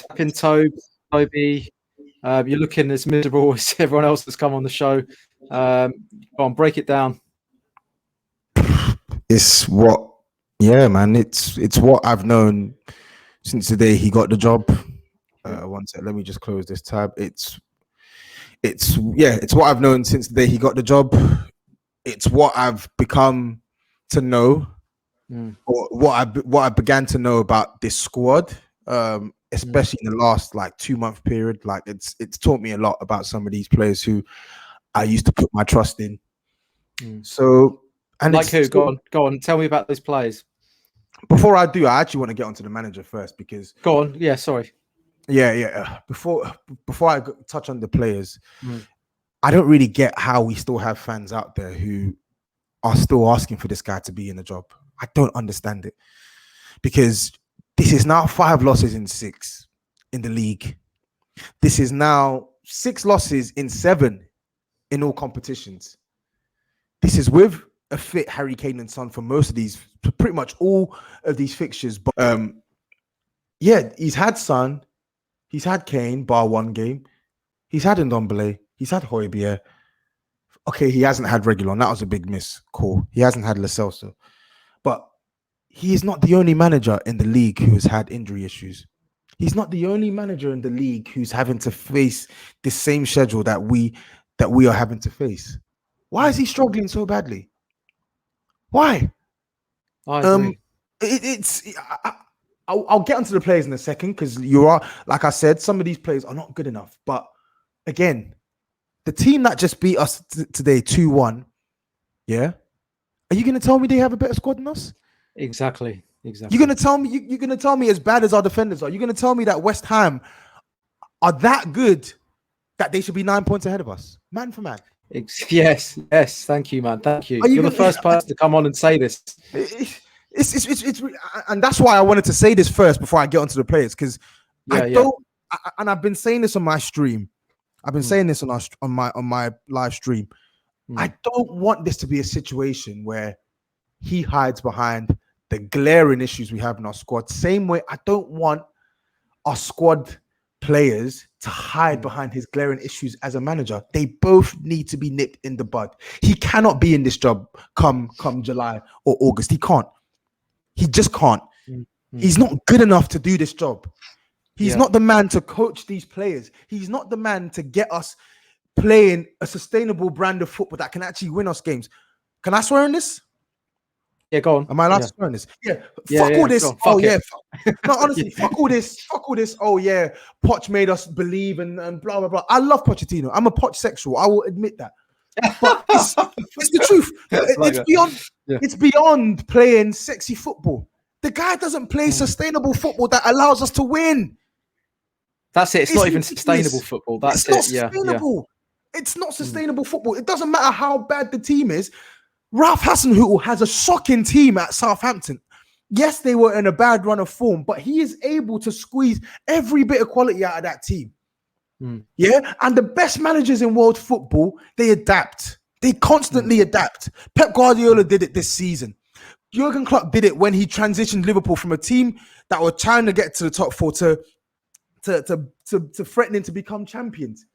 TAPINTOBS, Toby. You're looking as miserable as everyone else that's come on the show. Go on, break it down. It's what, man. It's what I've known since the day he got the job. One sec, let me just close this tab. It's what I've known since the day he got the job. It's what I've become to know, or what I began to know about this squad, especially in the last 2-month period. Like it's taught me a lot about some of these players who I used to put my trust in. So, and who? Go on. Tell me about those players. Before I do, I actually want to get onto the manager first because. Go on. Yeah, sorry. Yeah. Before I touch on the players, I don't really get how we still have fans out there who are still asking for this guy to be in the job. I don't understand it, because this is now 5 losses in 6 in the league. This is now 6 losses in 7 in all competitions. This is with a fit Harry Kane and Son for most of these, pretty much all of these fixtures. But he's had Son, he's had Kane, bar 1 game. He's had Ndombele, he's had Højbjerg. Okay, he hasn't had Reguilon. That was a big miss. Cool. He hasn't had Lo Celso. But he is not the only manager in the league who has had injury issues. He's not the only manager in the league who's having to face the same schedule that we are having to face. Why is he struggling so badly? Why? I agree. I'll get onto the players in a second, because like I said, some of these players are not good enough. But again, the team that just beat us today 2-1, yeah? Are you going to tell me they have a better squad than us? Exactly. You're going to tell me you're going to tell me, as bad as our defenders are, you're going to tell me that West Ham are that good that they should be 9 points ahead of us, man for man? Yes. Thank you, man. Thank you. You're the first person to come on and say this. It's and that's why I wanted to say this first before I get onto the players, because and I've been saying this on my stream. I've been saying this on my live stream. I don't want this to be a situation where he hides behind the glaring issues we have in our squad. Same way, I don't want our squad players to hide behind his glaring issues as a manager. They both need to be nipped in the bud. He cannot be in this job come July or August. He can't. He just can't. He's not good enough to do this job. He's not the man to coach these players. He's not the man to get us playing a sustainable brand of football that can actually win us games. Can I swear on this? Yeah, go on. Am I allowed to swear on this? Fuck all this. No, honestly, fuck all this. Oh yeah, Poch made us believe and blah blah blah. I love Pochettino. I'm a Poch sexual. I will admit that. But it's the truth. It's beyond playing sexy football. The guy doesn't play sustainable football that allows us to win. That's it. It's not even sustainable football. That's it. Sustainable. It's not sustainable football. It doesn't matter how bad the team is. Ralph Hasenhüttl has a shocking team at Southampton. Yes, they were in a bad run of form, but he is able to squeeze every bit of quality out of that team. Yeah, and the best managers in world football, they adapt. They constantly adapt. Pep Guardiola did it this season. Jurgen Klopp did it when he transitioned Liverpool from a team that were trying to get to the top 4 to threatening to become champions.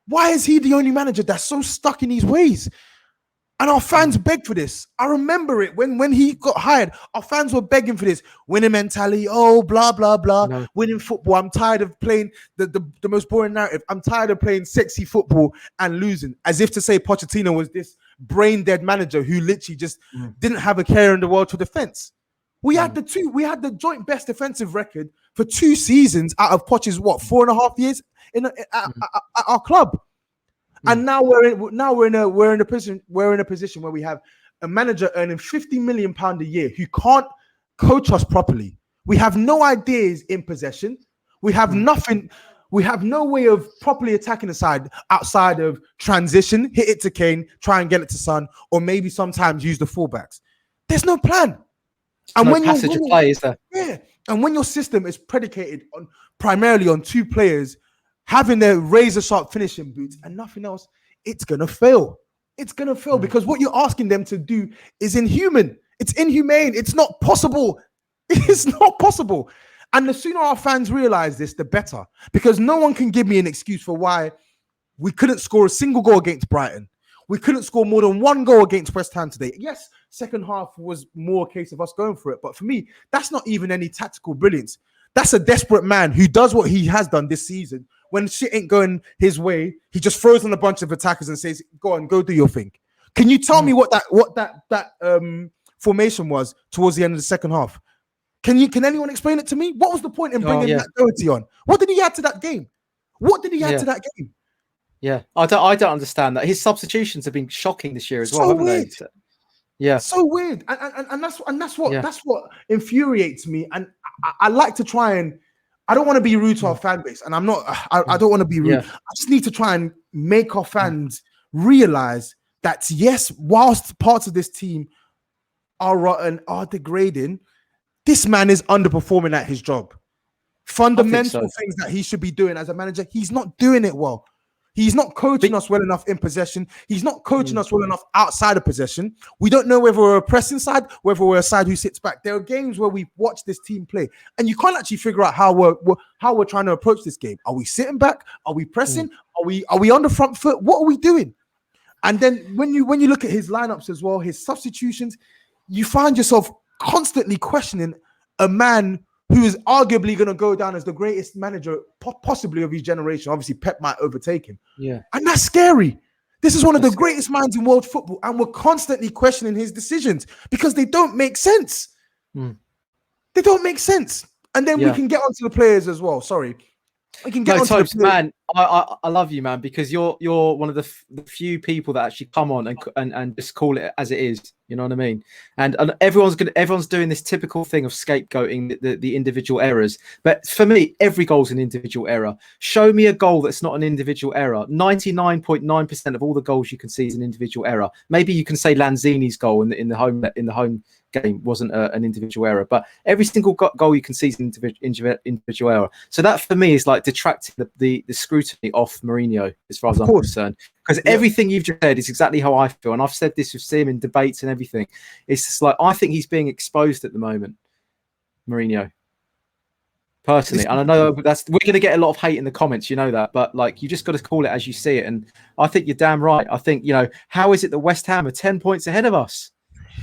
Why is he the only manager that's so stuck in his ways? And our fans beg for this. I remember it when he got hired. Our fans were begging for this. Winning mentality. Oh, blah, blah, blah. No. Winning football. I'm tired of playing the most boring narrative. I'm tired of playing sexy football and losing. As if to say Pochettino was this brain-dead manager who literally just didn't have a care in the world for defense. We had the joint best defensive record for 2 seasons out of Poch's 4.5 years at our club. And now we're in a position where we have a manager earning £50 million a year who can't coach us properly. We have no ideas in possession. We have nothing. We have no way of properly attacking the side outside of transition, hit it to Kane, try and get it to Son, or maybe sometimes use the fullbacks. There's no plan. And when passage of play, is there? Yeah. And when your system is predicated primarily on 2 players having their razor-sharp finishing boots and nothing else, it's going to fail. It's going to fail because what you're asking them to do is inhuman. It's inhumane. It's not possible. It's not possible. And the sooner our fans realize this, the better. Because no one can give me an excuse for why we couldn't score a single goal against Brighton. We couldn't score more than one goal against West Ham today. Yes, second half was more a case of us going for it. But for me, that's not even any tactical brilliance. That's a desperate man who does what he has done this season. When shit ain't going his way, he just throws on a bunch of attackers and says, "Go on, go do your thing." Can you tell me what that formation was towards the end of the second half? Can anyone explain it to me? What was the point in bringing that Doherty on? What did he add to that game? What did he add to that game? Yeah, I don't understand that. His substitutions have been shocking this year as well, haven't they? Yeah, so weird, and that's what infuriates me. And I like to try and I don't want to be rude to our fan base, and I'm not. I don't want to be rude. I just need to try and make our fans realize that yes, whilst parts of this team are rotten, are degrading, this man is underperforming at his job. Fundamental things that he should be doing as a manager, he's not doing it well. He's not coaching us well enough in possession. He's not coaching us well enough outside of possession. We don't know whether we're a pressing side, whether we're a side who sits back. There are games where we watch this team play, and you can't actually figure out how we're trying to approach this game. Are we sitting back? Are we pressing? Are we on the front foot? What are we doing? And then when you look at his lineups as well, his substitutions, you find yourself constantly questioning a man who is arguably going to go down as the greatest manager possibly of his generation. Obviously, Pep might overtake him. Yeah. And that's scary. This is one of the greatest minds in world football, and we're constantly questioning his decisions because they don't make sense. They don't make sense. And then we can get onto the players as well. Sorry. We can get onto the players. Man, I love you, man, because you're one of the few people that actually come on and just call it as it is. You know what I mean? And everyone's doing this typical thing of scapegoating the individual errors. But for me, every goal's an individual error. Show me a goal that's not an individual error. 99.9% of all the goals you can see is an individual error. Maybe you can say Lanzini's goal in the home game wasn't an individual error, but every single goal you can see is an individual error. So that for me is like detracting the scrutiny off Mourinho as far as I'm concerned. Because everything you've just said is exactly how I feel. And I've said this with Sim in debates and everything. It's just like, I think he's being exposed at the moment, Mourinho. Personally. And I know we're going to get a lot of hate in the comments, you know that. But like, you just got to call it as you see it. And I think you're damn right. I think, how is it that West Ham are 10 points ahead of us?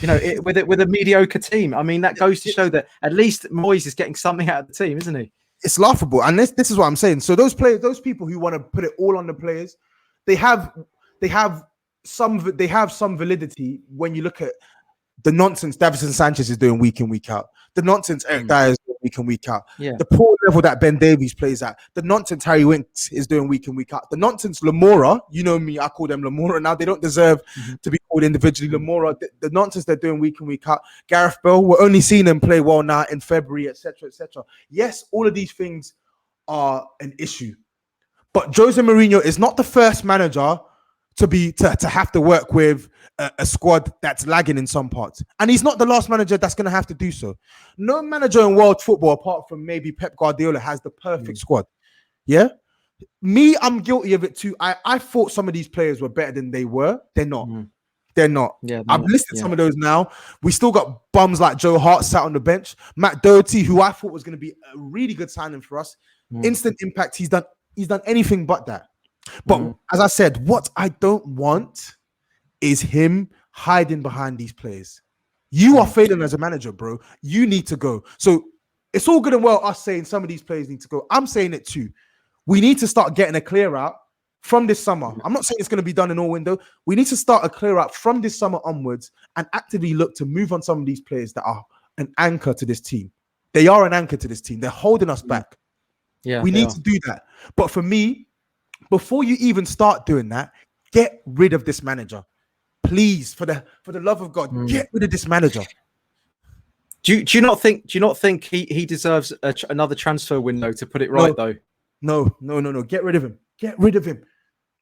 With a mediocre team. I mean, that goes to show that at least Moyes is getting something out of the team, isn't he? It's laughable. And this is what I'm saying. So those people who want to put it all on the players, they have some validity when you look at the nonsense Davinson Sanchez is doing week in, week out. The nonsense Eric Dyer is doing week in, week out. Yeah. The poor level that Ben Davies plays at. The nonsense Harry Winks is doing week in, week out. The nonsense Lamora, you know me, I call them Lamora now. They don't deserve to be called individually Lamora. The nonsense they're doing week in, week out. Gareth Bale, we're only seeing him play well now in February, etc., etc. Yes, all of these things are an issue. But Jose Mourinho is not the first manager to have to work with a squad that's lagging in some parts. And he's not the last manager that's going to have to do so. No manager in world football, apart from maybe Pep Guardiola, has the perfect squad. Yeah? Me, I'm guilty of it too. I thought some of these players were better than they were. They're not. They're not. Yeah, I've listed some of those now. We still got bums like Joe Hart sat on the bench. Matt Doherty, who I thought was going to be a really good signing for us. Instant impact. He's done anything but that. But as I said, what I don't want is him hiding behind these players. You are failing as a manager, bro. You need to go. So it's all good and well us saying some of these players need to go. I'm saying it too. We need to start getting a clear out from this summer. I'm not saying it's going to be done in all window. We need to start a clear out from this summer onwards and actively look to move on some of these players that are an anchor to this team. They are an anchor to this team. They're holding us back. Yeah, we need to do that. But for me, before you even start doing that, get rid of this manager. Please, for the love of God, get rid of this manager. Do you not think he deserves another transfer window to put it right though? No. Get rid of him. Get rid of him.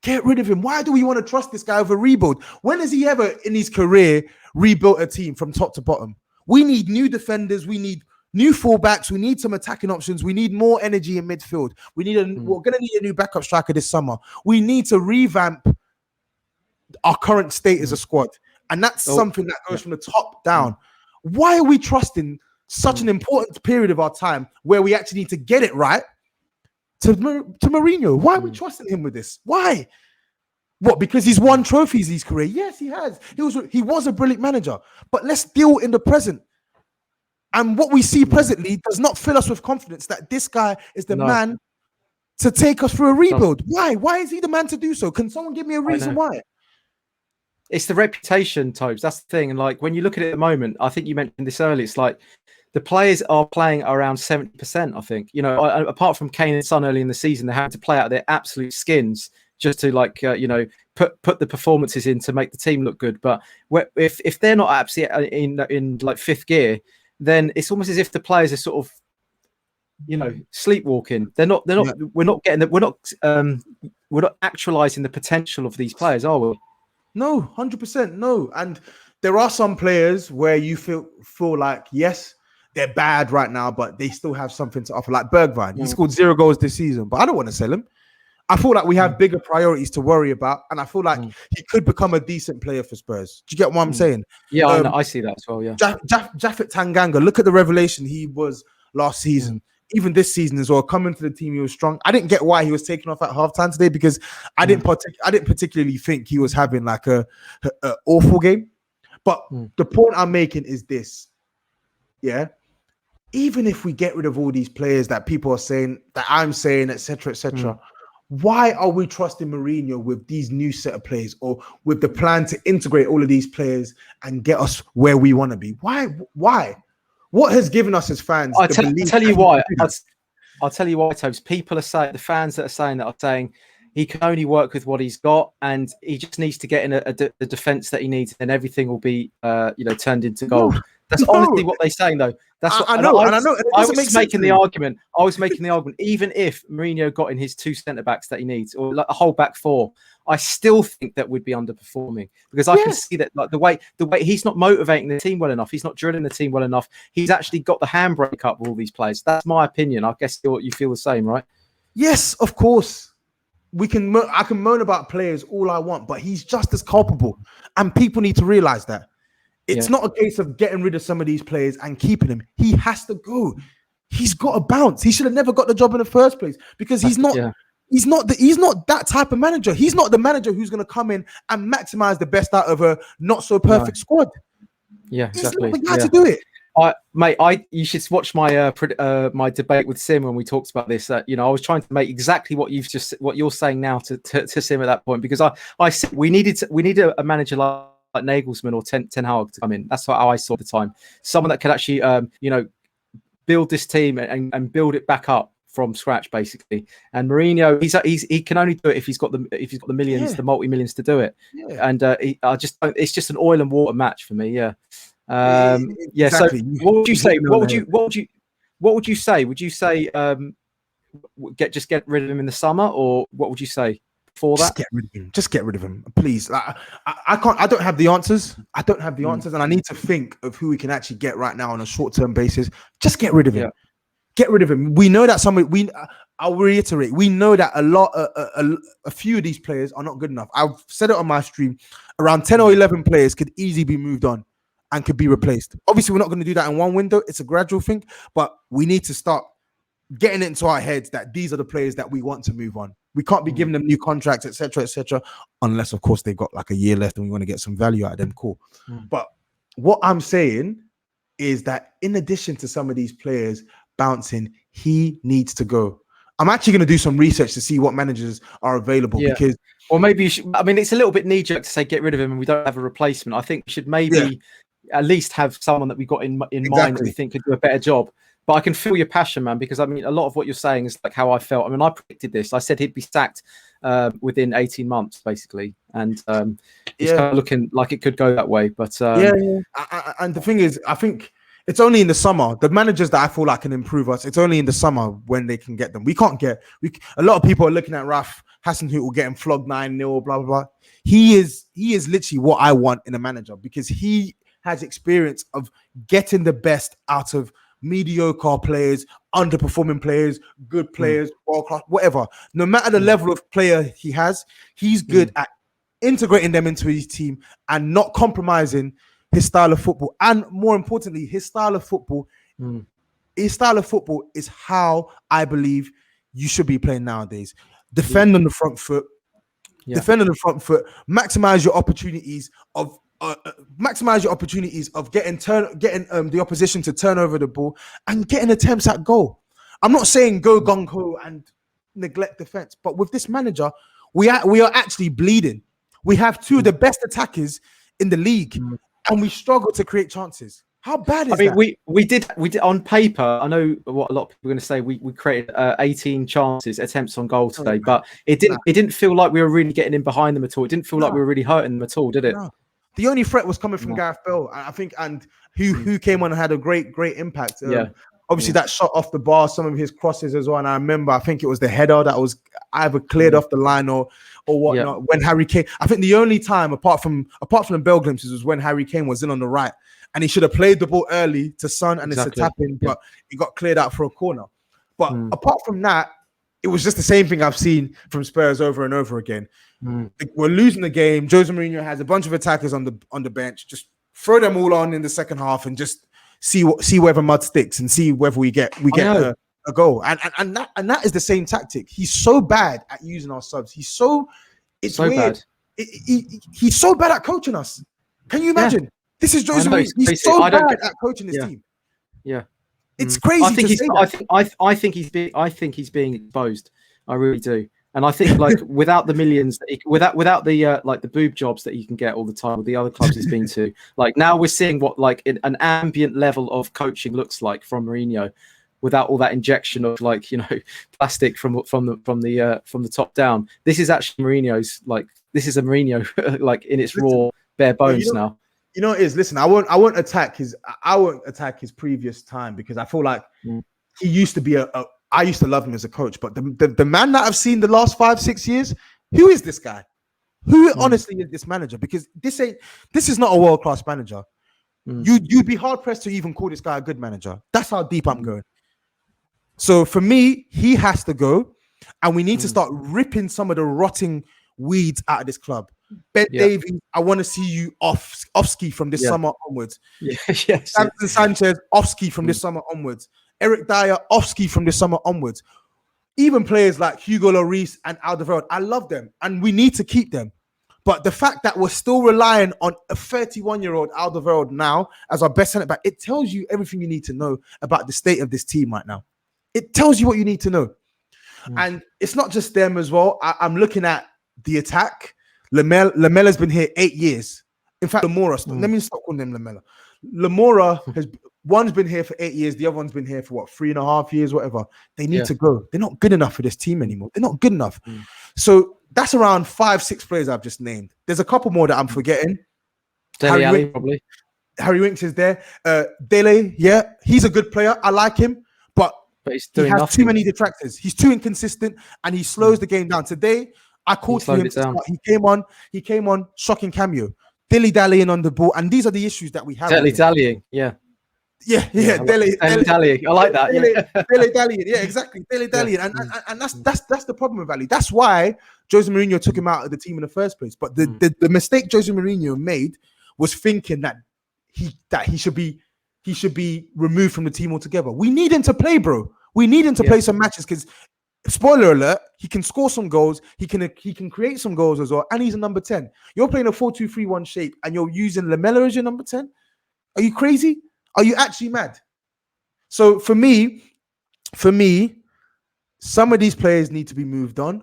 Get rid of him. Why do we want to trust this guy with a rebuild? When has he ever in his career rebuilt a team from top to bottom? We need new defenders. We need new fullbacks. We need some attacking options. We need more energy in midfield. We're going to need a new backup striker this summer. We need to revamp our current state as a squad. And that's something that goes from the top down. Why are we trusting such an important period of our time where we actually need to get it right to Mourinho. Why are we trusting him with this? Why? What? Because he's won trophies in his career? Yes, he has. He was a brilliant manager. But let's deal in the present. And what we see presently does not fill us with confidence that this guy is the man to take us through a rebuild. Why? Why is he the man to do so? Can someone give me a reason why? It's the reputation, Tobes. That's the thing. And like when you look at it at the moment, I think you mentioned this earlier. It's like the players are playing around 70%. I think, you know, apart from Kane and Son early in the season, they had to play out their absolute skins just to like you know, put the performances in to make the team look good. But if they're not absolutely in like fifth gear, then it's almost as if the players are sort of, you know, sleepwalking. They're not. We're not getting. We're not actualizing the potential of these players, are we? No, 100% no. And there are some players where you feel like, yes, they're bad right now, but they still have something to offer. Like Bergwijn, he scored 0 goals this season, but I don't want to sell him. I feel like we have bigger priorities to worry about, and I feel like he could become a decent player for Spurs. Do you get what I'm saying? Yeah, I know. I see that as well. Yeah, Japhet Tanganga, look at the revelation he was last season. Even this season as well, coming to the team, he was strong. I didn't get why he was taken off at halftime today because I didn't particularly think he was having like a awful game. But the point I'm making is this: yeah, even if we get rid of all these players that people are saying, that I'm saying, etc., why are we trusting Mourinho with these new set of players, or with the plan to integrate all of these players and get us where we want to be? Why? What has given us as fans? I'll tell you why. I'll tell you why, Tobes. People are saying, the fans that are saying he can only work with what he's got, and he just needs to get in a defense that he needs, and everything will be, you know, turned into gold. That's honestly what they're saying, though. That's what, I know. I was making the argument. Even if Mourinho got in his 2 centre backs that he needs, or like a whole back 4, I still think that would be underperforming because I can see that, like the way he's not motivating the team well enough. He's not drilling the team well enough. He's actually got the handbrake up with all these players. That's my opinion. I guess you feel the same, right? Yes, of course. I can moan about players all I want, but he's just as culpable, and people need to realize that. It's not a case of getting rid of some of these players and keeping him. He has to go. He's got to bounce. He should have never got the job in the first place because he's not that type of manager. He's not the manager who's going to come in and maximize the best out of a not so perfect squad. Yeah, exactly. He's not the guy to do it. You should watch my my debate with Sim when we talked about this. You know, I was trying to make exactly what you're saying now to Sim at that point, because I said we needed a manager like Nagelsmann or Ten Hag to come in. That's how I saw at the time. Someone that could actually, you know, build this team and build it back up from scratch, basically. And Mourinho, he can only do it if he's got the millions, the multi-millions to do it. Yeah. And it's just an oil and water match for me. Yeah. Exactly. So what would you say? What would you say? Would you say just get rid of him in the summer, or what would you say? For that, just get rid of him, please. I can't. I don't have the answers. And I need to think of who we can actually get right now on a short-term basis. Just get rid of him. Yeah. Get rid of him. We know that I'll reiterate. We know that a few of these players are not good enough. I've said it on my stream. Around 10 or 11 players could easily be moved on and could be replaced. Obviously, we're not going to do that in one window. It's a gradual thing, but we need to start getting it into our heads that these are the players that we want to move on. We can't be giving them new contracts, etc., unless, of course, they've got like a year left and we want to get some value out of them. Cool. But what I'm saying is that in addition to some of these players bouncing, he needs to go. I'm actually going to do some research to see what managers are available because... Or maybe you should... I mean, it's a little bit knee-jerk to say get rid of him and we don't have a replacement. I think we should maybe at least have someone that we got in mind that we think could do a better job. But I can feel your passion, man, because I mean, a lot of what you're saying is like how I felt. I mean, I predicted this. I said he'd be sacked within 18 months, basically. And it's kind of looking like it could go that way. But and the thing is, I think it's only in the summer. The managers that I feel like can improve us, it's only in the summer when they can get them. A lot of people are looking at Ralph Hasenhüttl getting flogged 9-0, blah, blah, blah. He is literally what I want in a manager because he has experience of getting the best out of mediocre players, underperforming players, good players, world class, whatever. No matter the level of player he has, he's good at integrating them into his team and not compromising his style of football. And more importantly, his style of football Mm. His style of football is how I believe you should be playing nowadays. Defend on the front foot, defend on the front foot, maximize your opportunities of getting the opposition to turn over the ball and getting attempts at goal. I'm not saying go gung ho and neglect defense, but with this manager, we are actually bleeding. We have two of the best attackers in the league, and we struggle to create chances. How bad is that? We did on paper. I know what a lot of people are going to say. We created 18 attempts on goal today, but it didn't feel like we were really getting in behind them at all. It didn't feel like we were really hurting them at all, did it? No. The only threat was coming from Gareth Bale, I think, and who came on and had a great impact. Obviously that shot off the bar, some of his crosses as well. And I remember, I think it was the header that was either cleared off the line or whatnot. When Harry Kane, I think the only time apart from the Bale glimpses was when Harry Kane was in on the right. And he should have played the ball early to Son, and it's a tap in, but it got cleared out for a corner. But apart from that, it was just the same thing I've seen from Spurs over and over again. We're losing the game. Jose Mourinho has a bunch of attackers on the bench. Just throw them all on in the second half and just see whether mud sticks and see whether we get a goal. And that is the same tactic. He's so bad at using our subs. He's so weird. He's so bad at coaching us. Can you imagine? Yeah. This is Jose Mourinho. He's so bad at coaching his team. Yeah, it's crazy. I think he's being exposed. I really do. And I think like without the millions, without the like the boob jobs that he can get all the time with the other clubs he's been to, like now we're seeing what like an ambient level of coaching looks like from Mourinho, without all that injection of like plastic from the top down. This is actually Mourinho's this is a Mourinho like in its raw bare bones now. You know, it is. Listen, I won't attack his previous time because I feel like he used to be I used to love him as a coach, but the man that I've seen the last 5-6 years, who is this guy? Who honestly is this manager? Because this is not a world-class manager. You'd be hard pressed to even call this guy a good manager. That's how deep I'm going. So for me, he has to go, and we need to start ripping some of the rotting weeds out of this club. Ben Davies, I want to see you off ski from this summer onwards. Samson Sanchez, off ski from this summer onwards. Eric Dyer, off ski from this summer onwards. Even players like Hugo Lloris and Alderweireld, I love them, and we need to keep them. But the fact that we're still relying on a 31-year-old Alderweireld now as our best centre back, it tells you everything you need to know about the state of this team right now. It tells you what you need to know. And it's not just them as well. I'm looking at the attack. Lamella's been here 8 years. In fact, Lamora, let me stop calling him Lamella. Lamora one's been here for 8 years, the other one's been here for what, 3.5 years, whatever. They need to go. They're not good enough for this team anymore. They're not good enough. So that's around 5-6 players I've just named. There's a couple more that I'm forgetting. Dele Alli, probably. Harry Winks is there. Dele, he's a good player. I like him, but he has too many detractors. He's too inconsistent, and he slows the game down. Today, I called for him. He came on, shocking cameo, dilly-dallying on the ball, and these are the issues that we have. Dilly-dallying, dilly-dallying. I like that. Dilly-dallying, exactly. Dilly-dallying, and that's the problem with Ali. That's why Jose Mourinho took him out of the team in the first place. But the mistake Jose Mourinho made was thinking that he should be removed from the team altogether. We need him to play, bro. We need him to play some matches because, spoiler alert, he can score some goals. He can create some goals as well. And he's a number 10. You're playing a 4-2-3-1 shape and you're using Lamella as your number 10? Are you crazy? Are you actually mad? So for me, some of these players need to be moved on,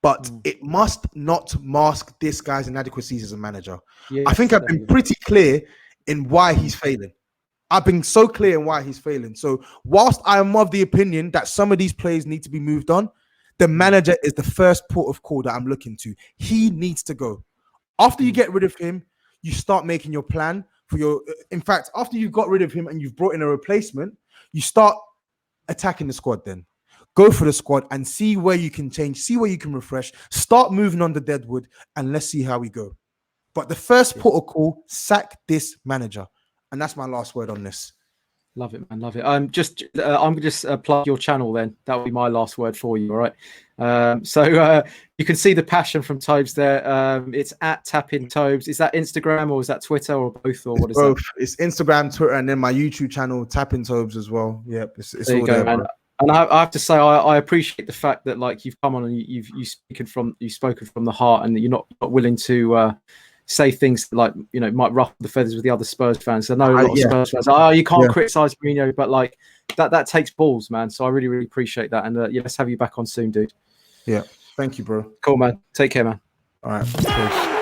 but it must not mask this guy's inadequacies as a manager. I think I've been pretty clear in why he's failing. I've been so clear in why he's failing. So whilst I am of the opinion that some of these players need to be moved on, the manager is the first port of call that I'm looking to. He needs to go. After you get rid of him, you start making your plan for your... In fact, after you've got rid of him and you've brought in a replacement, you start attacking the squad then. Go for the squad and see where you can change, see where you can refresh, start moving on the deadwood, and let's see how we go. But the first port of call, sack this manager. And that's my last word on this. Love it, man. Love it. I'm gonna just plug your channel then. That'll be my last word for you. All right. So you can see the passion from Tobes there. It's at TAPINTOBS. Is that Instagram or is that Twitter or both, or what is Both. that? It's Instagram, Twitter, and then my YouTube channel, TAPINTOBS as well. Yep, it's There you all go, there, man. bro. And I have to say, I appreciate the fact that like you've come on and you've spoken from the heart, and you're not willing to say things that, like, you know, might ruffle the feathers with the other Spurs fans. I know a lot of Yeah, Spurs fans, oh, you can't yeah, criticize Mourinho, but like that takes balls, man. So I really, really appreciate that. And yeah, let's have you back on soon, dude. yeah. Thank you, bro. Cool, man. Take care, man. All right. Peace.